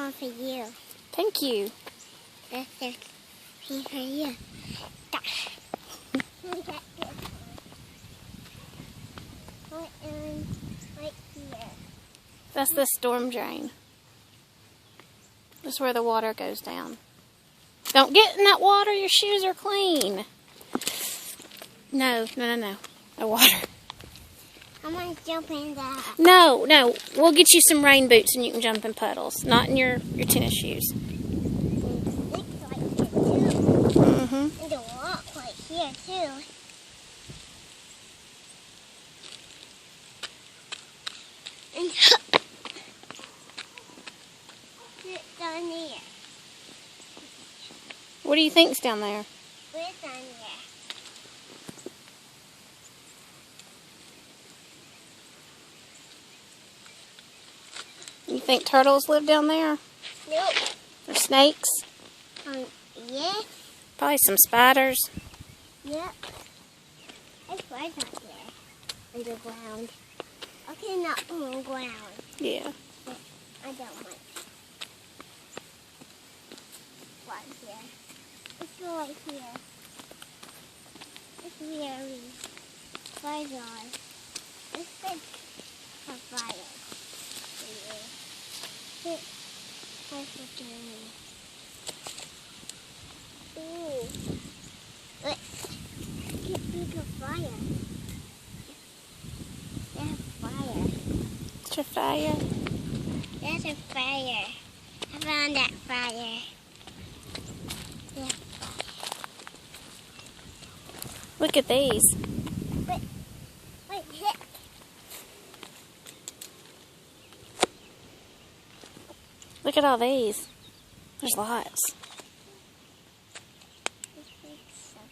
one for you. Thank you. That's the piece for you. Right here. That's the storm drain. That's where the water goes down. Don't get in that water. Your shoes are clean. No. No water. I'm going to jump in that. No. We'll get you some rain boots and you can jump in puddles. Not in your tennis shoes. It looks like it too. Mm-hmm. And the walk right here too. And sit down there. What do you think's down there? Where's down there? You think turtles live down there? Nope. Or snakes? Yeah. Probably some spiders. Yep. There's flies out there. Underground. Okay, not on the ground. Yeah. I don't like flies here. Let's go right here. It's very flies are. It's good for fire. Here. That's what you need. Ooh. Look. Get bigger fire. There's fire. It's a fire. There's a fire. I found that fire. Yeah. Look at these. Wait, hit. Look at all these. There's lots. This big stuff.